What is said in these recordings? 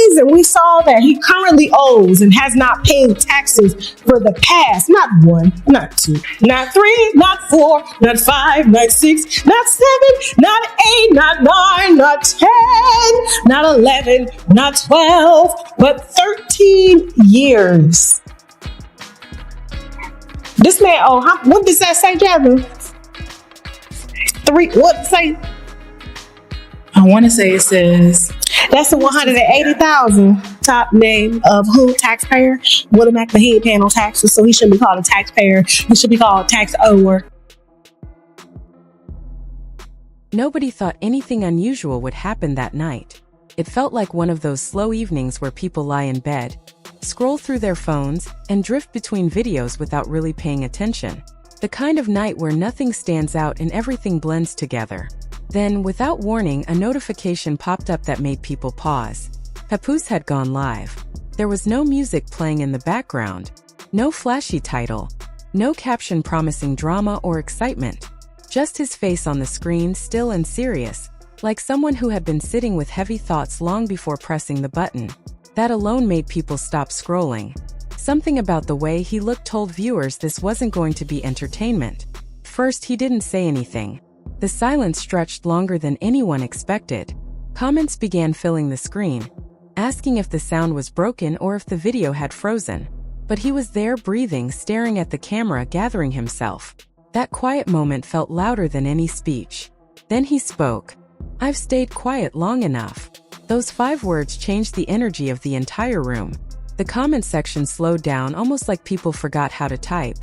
reason we saw that he currently owes and has not paid taxes for the past, not 1, not 2, not 3, not 4, not 5, not 6, not 7, not 8, not 9, not 10, not 11, not 12, but 13 years. This man, what does that say, Jasmine? 3, what say? I want to say it says that's the 180,000 top name of who? Taxpayer. Would have the head paying on taxes, so he shouldn't be called a taxpayer. He should be called a tax ower. Nobody thought anything unusual would happen that night. It felt like one of those slow evenings where people lie in bed, scroll through their phones, and drift between videos without really paying attention. The kind of night where nothing stands out and everything blends together. Then, without warning, a notification popped up that made people pause. Papoose had gone live. There was no music playing in the background, no flashy title, no caption promising drama or excitement. Just his face on the screen, still and serious, like someone who had been sitting with heavy thoughts long before pressing the button. That alone made people stop scrolling. Something about the way he looked told viewers this wasn't going to be entertainment. First, he didn't say anything. The silence stretched longer than anyone expected. Comments began filling the screen, asking if the sound was broken or if the video had frozen. But he was there, breathing, staring at the camera, gathering himself. That quiet moment felt louder than any speech. Then he spoke. "I've stayed quiet long enough." Those 5 words changed the energy of the entire room. The comment section slowed down, almost like people forgot how to type.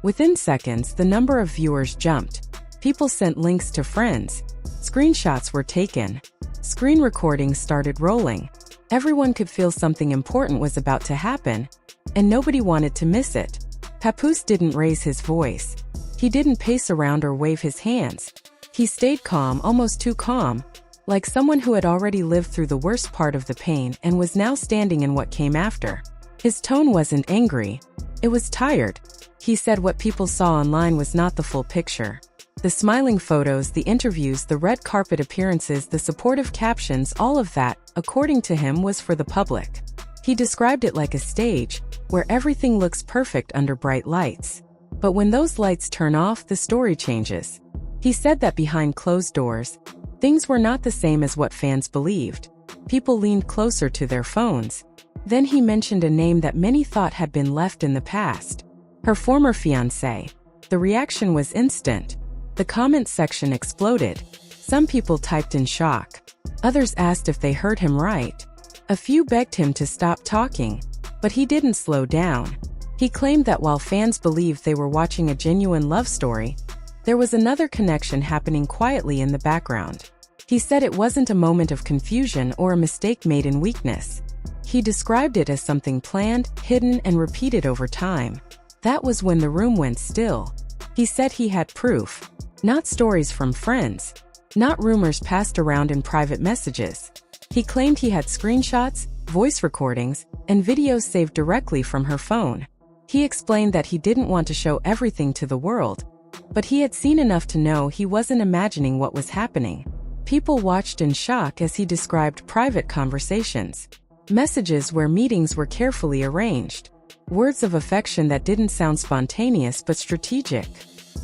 Within seconds, the number of viewers jumped. People sent links to friends. Screenshots were taken. Screen recordings started rolling. Everyone could feel something important was about to happen, and nobody wanted to miss it. Papoose didn't raise his voice. He didn't pace around or wave his hands. He stayed calm, almost too calm, like someone who had already lived through the worst part of the pain and was now standing in what came after. His tone wasn't angry. It was tired. He said what people saw online was not the full picture. The smiling photos, the interviews, the red carpet appearances, the supportive captions, all of that, according to him, was for the public. He described it like a stage, where everything looks perfect under bright lights. But when those lights turn off, the story changes. He said that behind closed doors, things were not the same as what fans believed. People leaned closer to their phones. Then he mentioned a name that many thought had been left in the past. Her former fiancé. The reaction was instant. The comment section exploded. Some people typed in shock. Others asked if they heard him right. A few begged him to stop talking, but he didn't slow down. He claimed that while fans believed they were watching a genuine love story, there was another connection happening quietly in the background. He said it wasn't a moment of confusion or a mistake made in weakness. He described it as something planned, hidden, and repeated over time. That was when the room went still. He said he had proof. Not stories from friends. Not rumors passed around in private messages. He claimed he had screenshots, voice recordings, and videos saved directly from her phone. He explained that he didn't want to show everything to the world, but he had seen enough to know he wasn't imagining what was happening. People watched in shock as he described private conversations. Messages where meetings were carefully arranged. Words of affection that didn't sound spontaneous but strategic.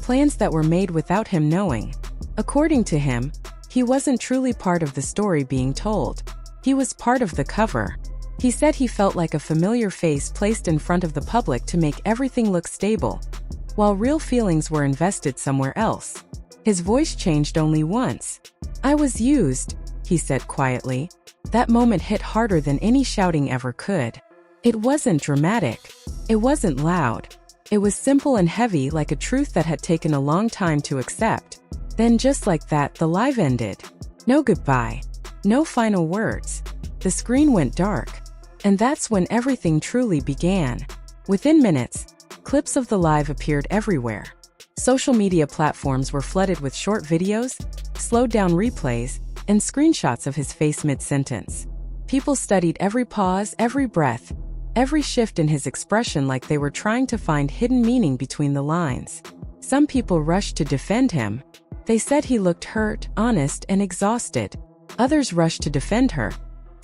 Plans that were made without him knowing. According to him, he wasn't truly part of the story being told. He was part of the cover. He said he felt like a familiar face placed in front of the public to make everything look stable, while real feelings were invested somewhere else. His voice changed only once. "I was used," he said quietly. That moment hit harder than any shouting ever could. It wasn't dramatic. It wasn't loud. It was simple and heavy, like a truth that had taken a long time to accept. Then just like that, the live ended. No goodbye. No final words. The screen went dark. And that's when everything truly began. Within minutes, clips of the live appeared everywhere. Social media platforms were flooded with short videos, slowed down replays, and screenshots of his face mid-sentence. People studied every pause, every breath, every shift in his expression, like they were trying to find hidden meaning between the lines. Some people rushed to defend him. They said he looked hurt, honest, and exhausted. Others rushed to defend her,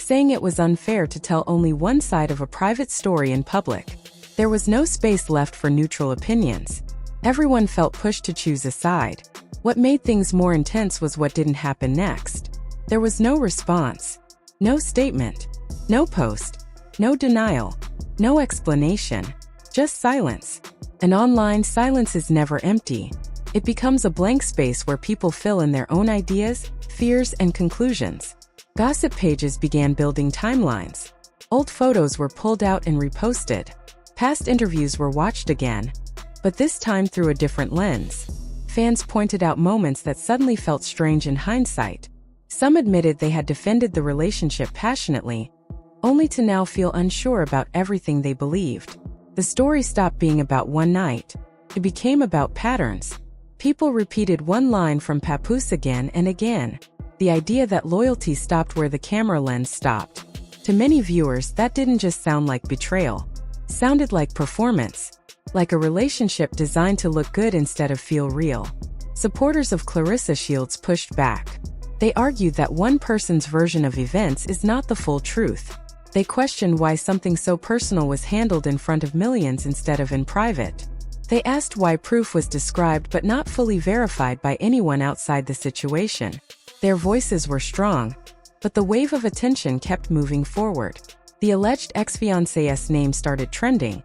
saying it was unfair to tell only one side of a private story in public. There was no space left for neutral opinions. Everyone felt pushed to choose a side. What made things more intense was what didn't happen next. There was no response, no statement, no post, no denial, no explanation, just silence. And online silence is never empty. It becomes a blank space where people fill in their own ideas, fears, and conclusions. Gossip pages began building timelines. Old photos were pulled out and reposted. Past interviews were watched again, but this time through a different lens. Fans pointed out moments that suddenly felt strange in hindsight. Some admitted they had defended the relationship passionately, only to now feel unsure about everything they believed. The story stopped being about one night. It became about patterns. People repeated one line from Papoose again and again. The idea that loyalty stopped where the camera lens stopped. To many viewers, that didn't just sound like betrayal. It sounded like performance. Like a relationship designed to look good instead of feel real. Supporters of Claressa Shields pushed back. They argued that one person's version of events is not the full truth. They questioned why something so personal was handled in front of millions instead of in private. They asked why proof was described but not fully verified by anyone outside the situation. Their voices were strong, but the wave of attention kept moving forward. The alleged ex-fiancé's name started trending,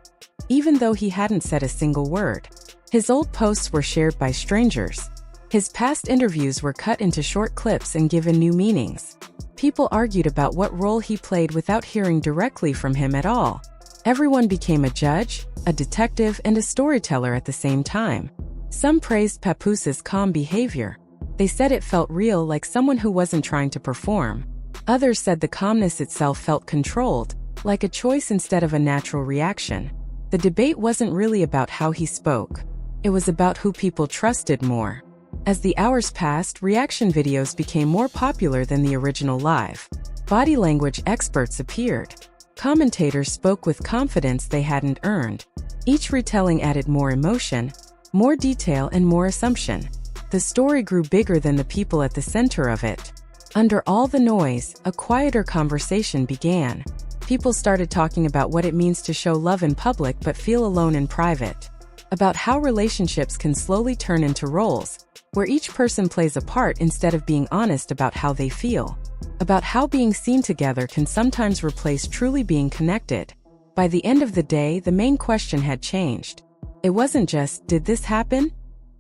even though he hadn't said a single word. His old posts were shared by strangers. His past interviews were cut into short clips and given new meanings. People argued about what role he played without hearing directly from him at all. Everyone became a judge, a detective, and a storyteller at the same time. Some praised Papoose's calm behavior. They said it felt real, like someone who wasn't trying to perform. Others said the calmness itself felt controlled, like a choice instead of a natural reaction. The debate wasn't really about how he spoke. It was about who people trusted more. As the hours passed, reaction videos became more popular than the original live. Body language experts appeared. Commentators spoke with confidence they hadn't earned. Each retelling added more emotion, more detail, and more assumption. The story grew bigger than the people at the center of it. Under all the noise, a quieter conversation began. People started talking about what it means to show love in public but feel alone in private. About how relationships can slowly turn into roles, where each person plays a part instead of being honest about how they feel. About how being seen together can sometimes replace truly being connected. By the end of the day, the main question had changed. It wasn't just, "Did this happen?"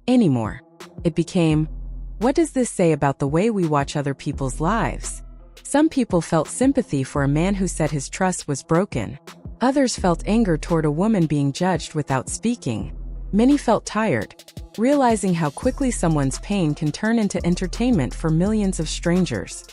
anymore. It became, "What does this say about the way we watch other people's lives?" Some people felt sympathy for a man who said his trust was broken. Others felt anger toward a woman being judged without speaking. Many felt tired, realizing how quickly someone's pain can turn into entertainment for millions of strangers.